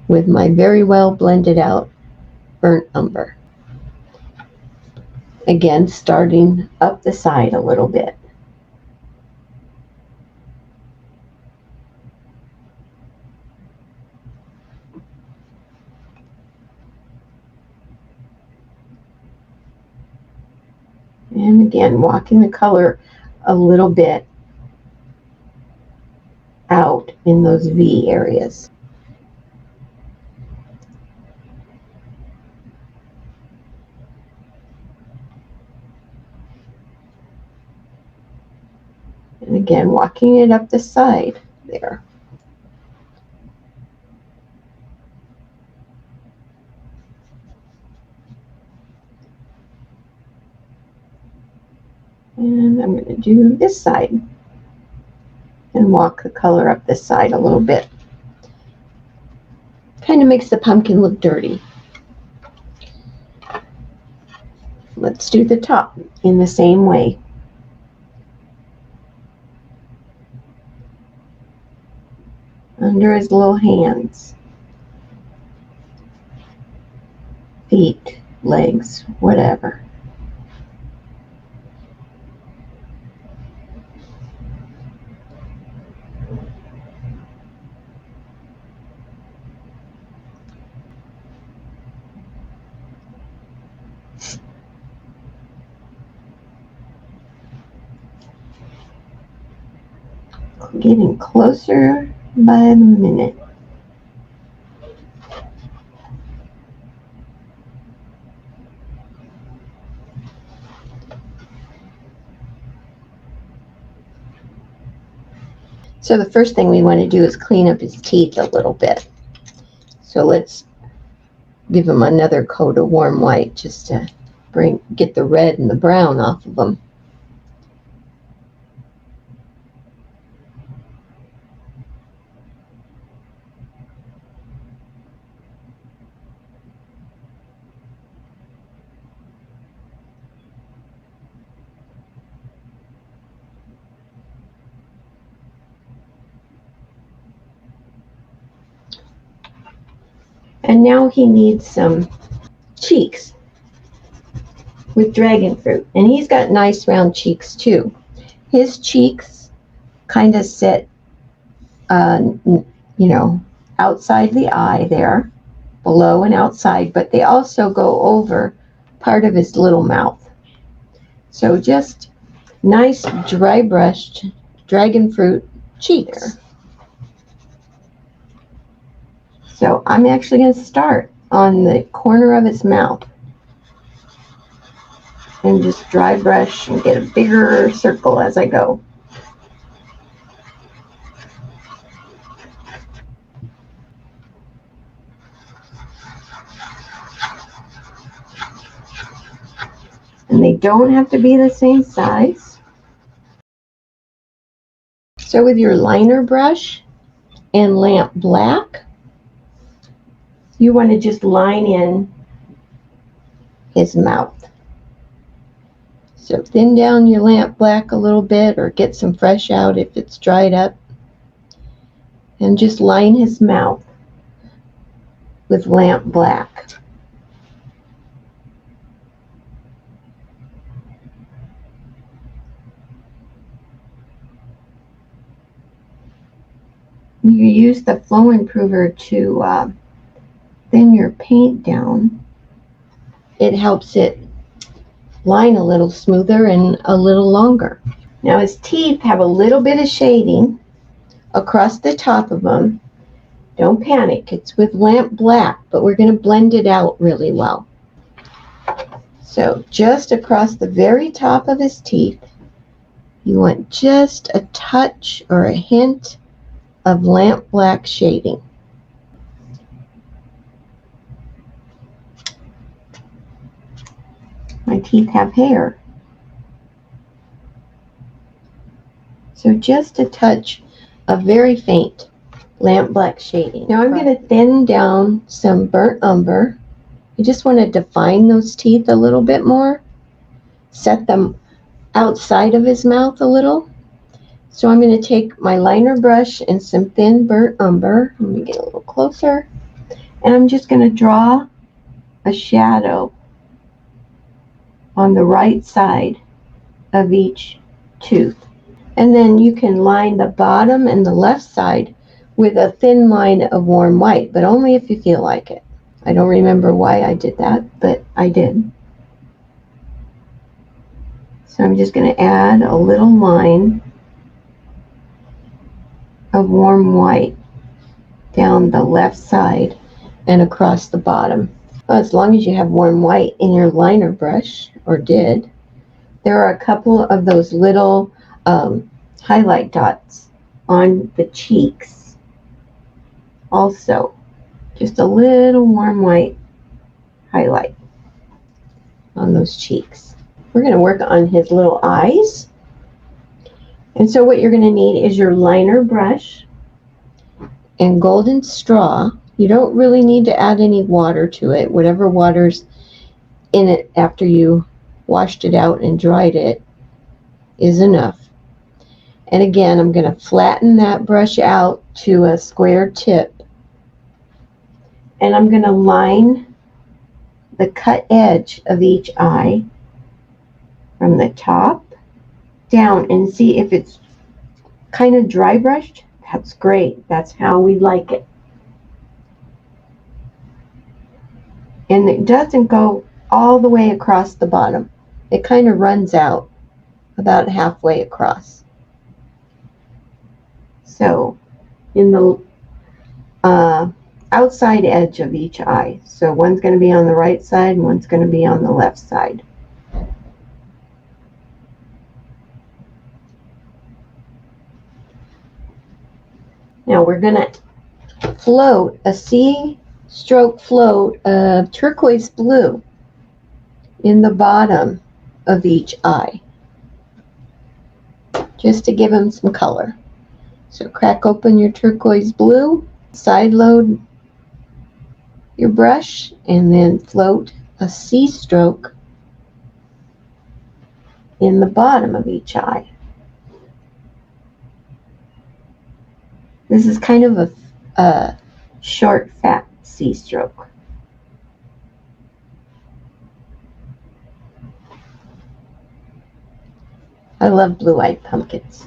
with my very well blended out burnt umber. Again, starting up the side a little bit. And again, walking the color a little bit out in those V areas. And again, walking it up the side there. And I'm going to do this side and walk the color up this side a little bit. Kind of makes the pumpkin look dirty. Let's do the top in the same way. Under his little hands, feet, legs, whatever. Getting closer by the minute. So the first thing we want to do is clean up his teeth a little bit. So let's give him another coat of warm white just to get the red and the brown off of them. And now he needs some cheeks with dragon fruit. And he's got nice round cheeks too. His cheeks kind of sit, outside the eye there, below and outside, but they also go over part of his little mouth. So just nice dry brushed dragon fruit cheeks. So I'm actually going to start on the corner of his mouth and just dry brush and get a bigger circle as I go. And they don't have to be the same size. So with your liner brush and lamp black, you want to just line in his mouth. So thin down your lamp black a little bit, or get some fresh out if it's dried up, and just line his mouth with lamp black. You use the flow improver to thin your paint down. It helps it line a little smoother and a little longer. Now his teeth have a little bit of shading across the top of them. Don't panic, it's with lamp black, but we're going to blend it out really well. So just across the very top of his teeth, you want just a touch or a hint of lamp black shading. My teeth have hair, so just a touch of very faint lamp black shading. Now I'm going to thin down some burnt umber. You just want to define those teeth a little bit more, set them outside of his mouth a little. So I'm going to take my liner brush and some thin burnt umber. Let me get a little closer, and I'm just going to draw a shadow on the right side of each tooth. And then you can line the bottom and the left side with a thin line of warm white, but only if you feel like it. I don't remember why I did that, but I did. So I'm just going to add a little line of warm white down the left side and across the bottom. Well, as long as you have warm white in your liner brush, or did, there are a couple of those little highlight dots on the cheeks. Also, just a little warm white highlight on those cheeks. We're going to work on his little eyes. And so what you're going to need is your liner brush and golden straw. You don't really need to add any water to it. Whatever water's in it after you washed it out and dried it is enough. And again, I'm going to flatten that brush out to a square tip. And I'm going to line the cut edge of each eye from the top down, and see if it's kind of dry brushed. That's great. That's how we like it. And it doesn't go all the way across the bottom. It kind of runs out about halfway across. So in the outside edge of each eye. So one's going to be on the right side and one's going to be on the left side. Now we're going to float a C-stroke float of turquoise blue in the bottom of each eye, just to give them some color. So crack open your turquoise blue, side load your brush, and then float a C-stroke in the bottom of each eye. This is kind of a short, fat C-stroke. I love blue-eyed pumpkins.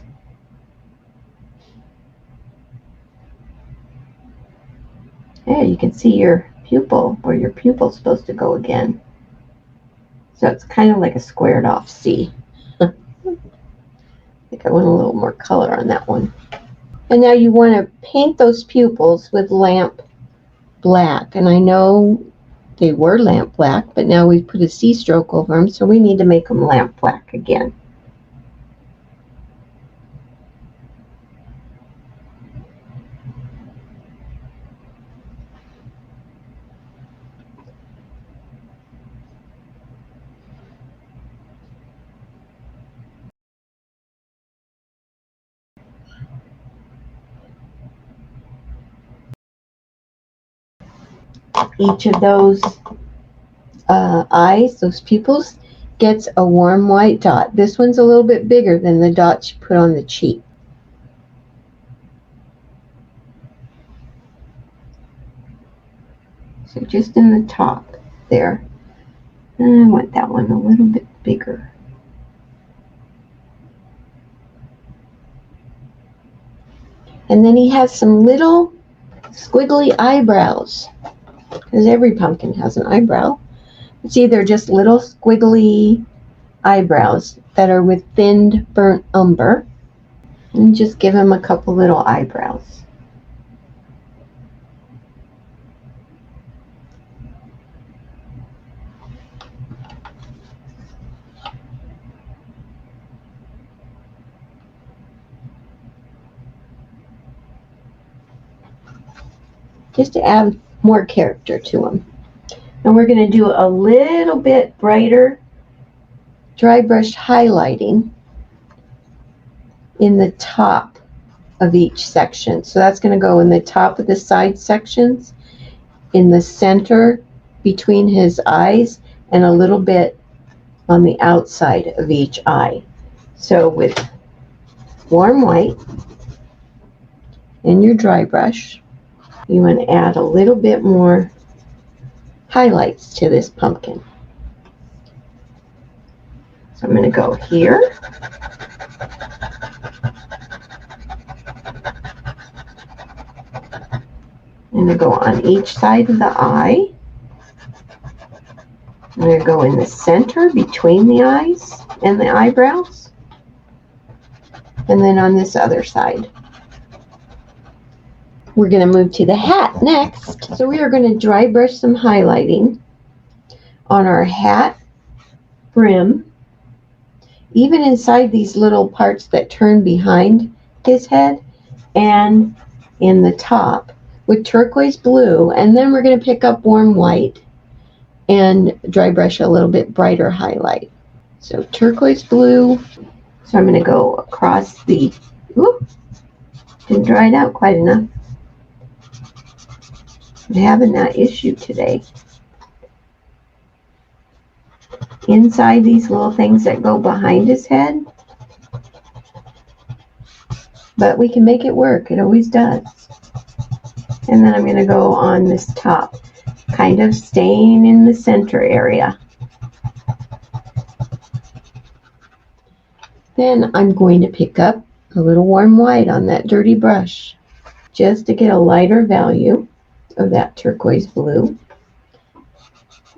Yeah, you can see your pupil, where your pupil's supposed to go again. So it's kind of like a squared off C. I think I want a little more color on that one. And now you want to paint those pupils with lamp black. And I know they were lamp black, but now we've put a C-stroke over them, so we need to make them lamp black again. Each of those eyes, those pupils, gets a warm white dot. This one's a little bit bigger than the dots you put on the cheek. So just in the top there. And I want that one a little bit bigger. And then he has some little squiggly eyebrows, because every pumpkin has an eyebrow. It's either just little squiggly eyebrows that are with thinned burnt umber, and just give him a couple little eyebrows. Just to add more character to them. And we're going to do a little bit brighter dry brush highlighting in the top of each section. So that's going to go in the top of the side sections, in the center between his eyes, and a little bit on the outside of each eye. So with warm white and your dry brush, you want to add a little bit more highlights to this pumpkin. So I'm going to go here. I'm going to go on each side of the eye. I'm going to go in the center between the eyes and the eyebrows. And then on this other side. We're going to move to the hat next. So we are going to dry brush some highlighting on our hat brim, even inside these little parts that turn behind his head and in the top with turquoise blue. And then we're going to pick up warm white and dry brush a little bit brighter highlight. So turquoise blue. So I'm going to go across the, didn't dry it out quite enough. I'm having that issue today. Inside these little things that go behind his head. But we can make it work. It always does. And then I'm going to go on this top, kind of staying in the center area. Then I'm going to pick up a little warm white on that dirty brush, just to get a lighter value of that turquoise blue.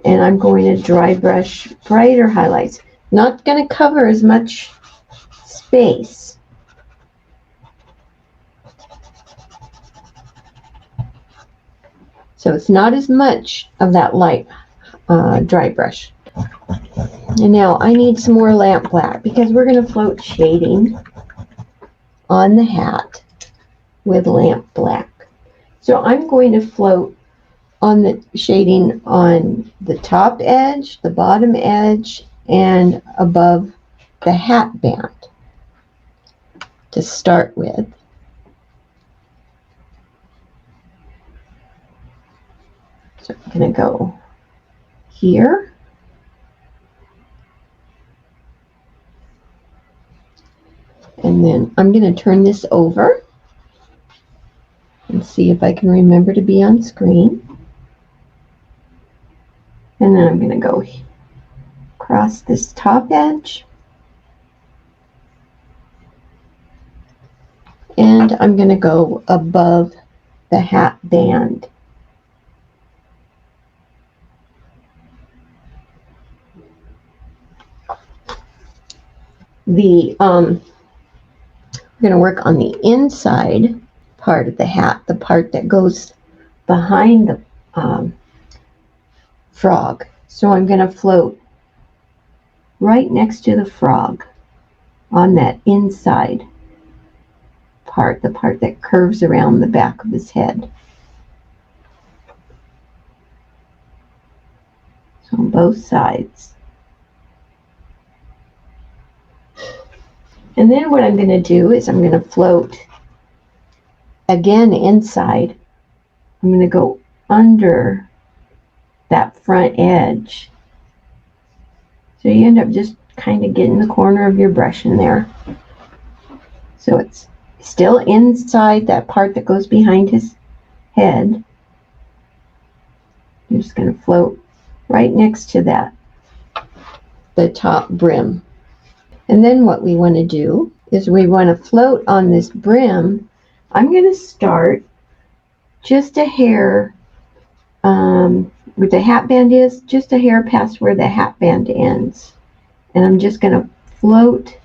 And I'm going to dry brush brighter highlights. Not going to cover as much space. So it's not as much of that light dry brush. And now I need some more lamp black because we're going to float shading on the hat with lamp black. So I'm going to float on the shading on the top edge, the bottom edge, and above the hat band to start with. So I'm going to go here. And then I'm going to turn this over and see if I can remember to be on screen. And then I'm going to go across this top edge. And I'm going to go above the hat band. I'm going to work on the inside part of the hat, the part that goes behind the frog. So I'm going to float right next to the frog on that inside part, the part that curves around the back of his head. So on both sides. And then what I'm going to do is I'm going to float again inside. I'm going to go under that front edge. So you end up just kind of getting the corner of your brush in there. So it's still inside that part that goes behind his head. I'm just going to float right next to that, the top brim. And then what we want to do is we want to float on this brim. I'm going to start just a hair where the hat band is, just a hair past where the hat band ends. And I'm just going to float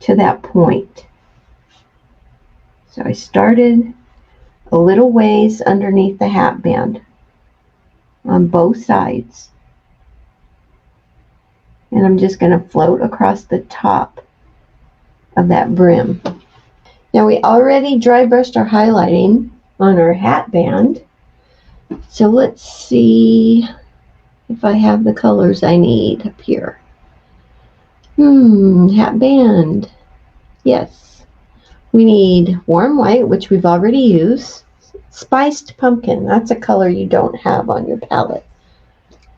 to that point. So I started a little ways underneath the hat band on both sides. And I'm just going to float across the top of that brim. Now we already dry brushed our highlighting on our hat band. So let's see if I have the colors I need up here. Hat band. Yes. We need warm white, which we've already used. Spiced pumpkin. That's a color you don't have on your palette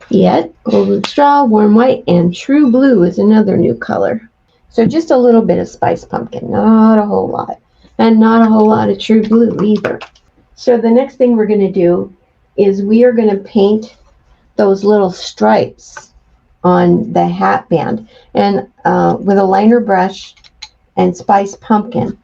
yet. Golden straw, warm white, and true blue is another new color. So just a little bit of spiced pumpkin, not a whole lot. And not a whole lot of true blue either. So the next thing we're going to do is we are going to paint those little stripes on the hat band, and with a liner brush and spiced pumpkin.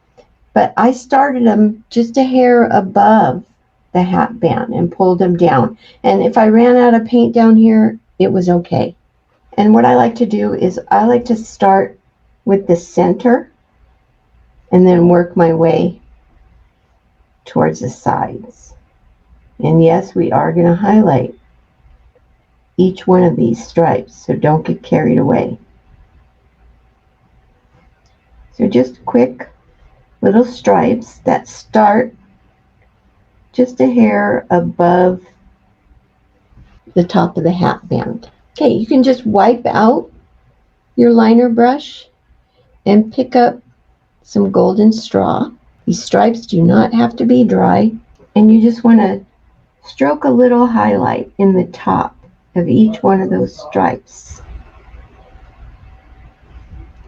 But I started them just a hair above the hat band and pulled them down. And if I ran out of paint down here, it was okay. And what I like to do is I like to start with the center and then work my way towards the sides. And yes, we are going to highlight each one of these stripes, so don't get carried away. So just quick little stripes that start just a hair above the top of the hat band. Okay, you can just wipe out your liner brush and pick up some golden straw. These stripes do not have to be dry, and you just want to stroke a little highlight in the top of each one of those stripes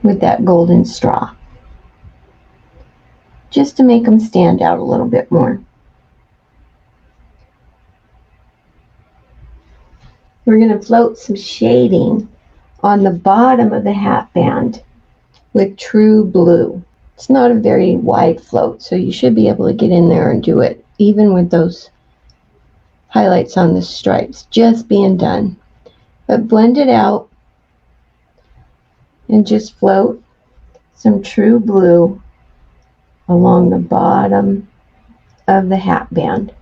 with that golden straw, just to make them stand out a little bit more. We're going to float some shading on the bottom of the hat band with True Blue. It's not a very wide float, so you should be able to get in there and do it, even with those highlights on the stripes just being done. But blend it out and just float some True Blue along the bottom of the hat band.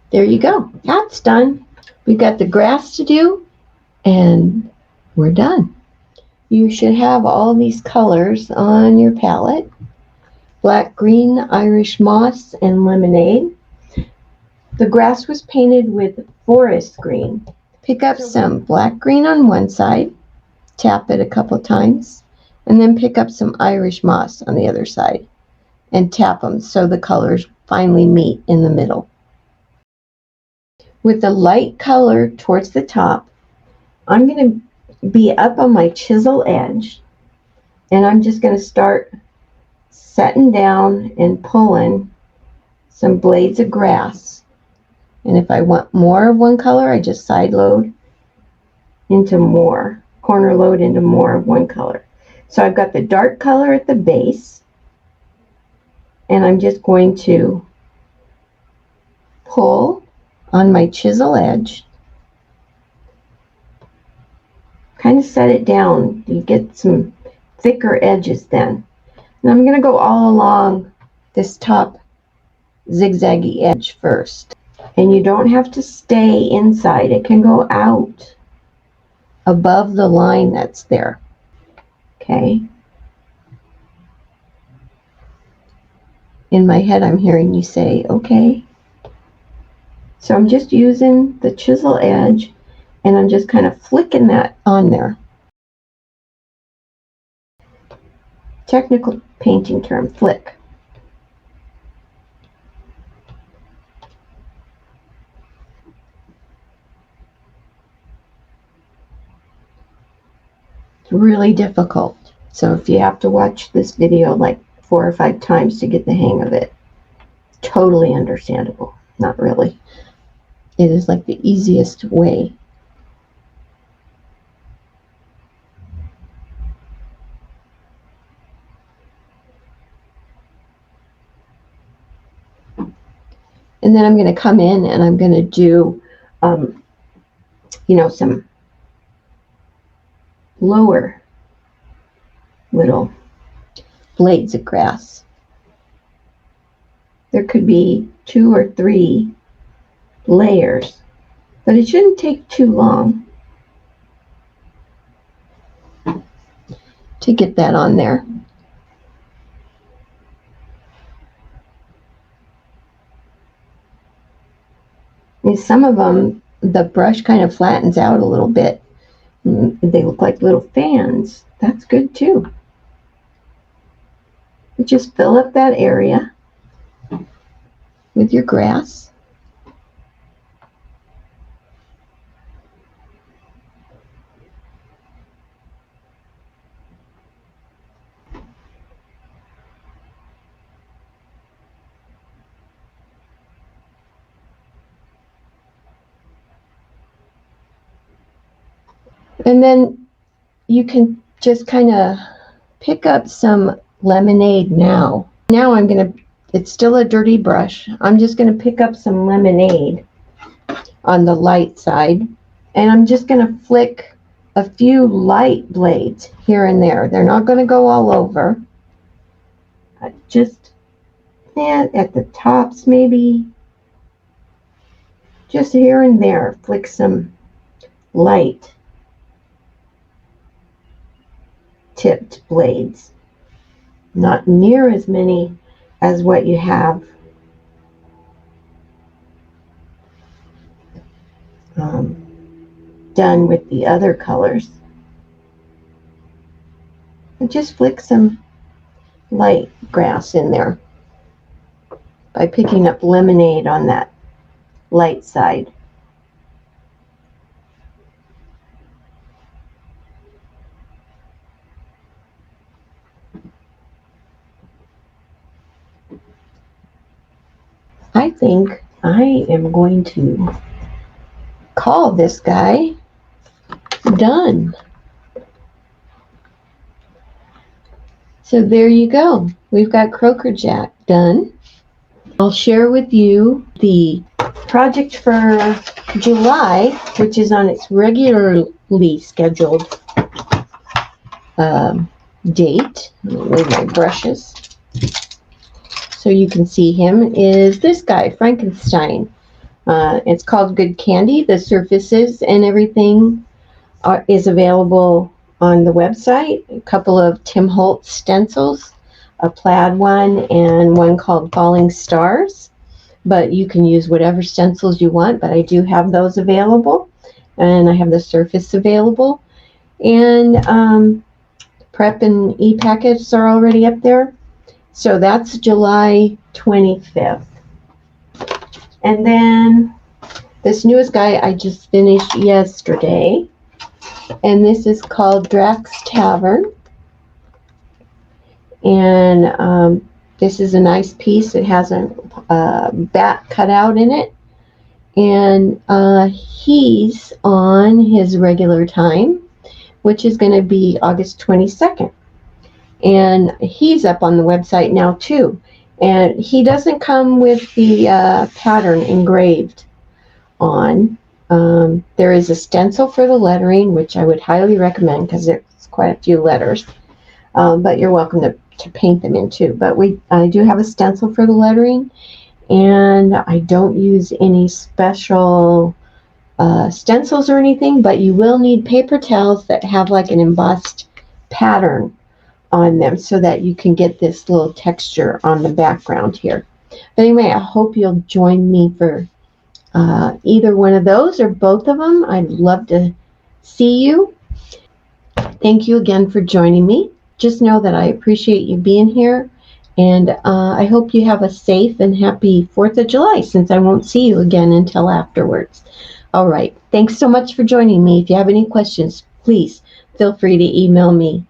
There you go. Hat's done. We've got the grass to do, and we're done. You should have all these colors on your palette. Black, green, Irish moss, and lemonade. The grass was painted with forest green. Pick up some black green on one side, tap it a couple times, and then pick up some Irish moss on the other side and tap them so the colors finally meet in the middle. With the light color towards the top, I'm going to be up on my chisel edge, and I'm just going to start setting down and pulling some blades of grass. And if I want more of one color, I just side load into more, corner load into more of one color. So I've got the dark color at the base, and I'm just going to pull on my chisel edge, kind of set it down. You get some thicker edges then. And I'm going to go all along this top zigzaggy edge first. And you don't have to stay inside. It can go out above the line that's there. Okay. In my head, I'm hearing you say, okay. So I'm just using the chisel edge, and I'm just kind of flicking that on there. Technical painting term, flick. It's really difficult. So if you have to watch this video like 4 or 5 times to get the hang of it, totally understandable. Not really. It is like the easiest way. And then I'm going to come in and I'm going to do, some lower little blades of grass. There could be 2 or 3 layers, but it shouldn't take too long to get that on there. And some of them, the brush kind of flattens out a little bit. They look like little fans. That's good too. You just fill up that area with your grass. And then you can just kind of pick up some lemonade now. Now it's still a dirty brush. I'm just going to pick up some lemonade on the light side. And I'm just going to flick a few light blades here and there. They're not going to go all over. Just at the tops maybe. Just here and there. Flick some light tipped blades. Not near as many as what you have done with the other colors. And just flick some light grass in there by picking up lemonade on that light side. I think I am going to call this guy done. So there you go. We've got Croaker Jack done. I'll share with you the project for July, which is on its regularly scheduled date. Let me move my brushes so you can see him, is this guy, Frankenstein. It's called Good Candy. The surfaces and everything is available on the website. A couple of Tim Holtz stencils, a plaid one and one called Falling Stars. But you can use whatever stencils you want, but I do have those available. And I have the surface available. And prep and e-packets are already up there. So that's July 25th. And then this newest guy I just finished yesterday. And this is called Drax Tavern. And this is a nice piece. It has a bat cut out in it. And he's on his regular time, which is going to be August 22nd. And he's up on the website now too. And he doesn't come with the pattern engraved on. There is a stencil for the lettering, which I would highly recommend because it's quite a few letters. But you're welcome to paint them in too. But I do have a stencil for the lettering, and I don't use any special stencils or anything, but you will need paper towels that have like an embossed pattern on them so that you can get this little texture on the background here. But anyway, I hope you'll join me for either one of those or both of them. I'd love to see you. Thank you again for joining me. Just know that I appreciate you being here, and I hope you have a safe and happy 4th of July, since I won't see you again until afterwards. All right. Thanks so much for joining me. If you have any questions, please feel free to email me.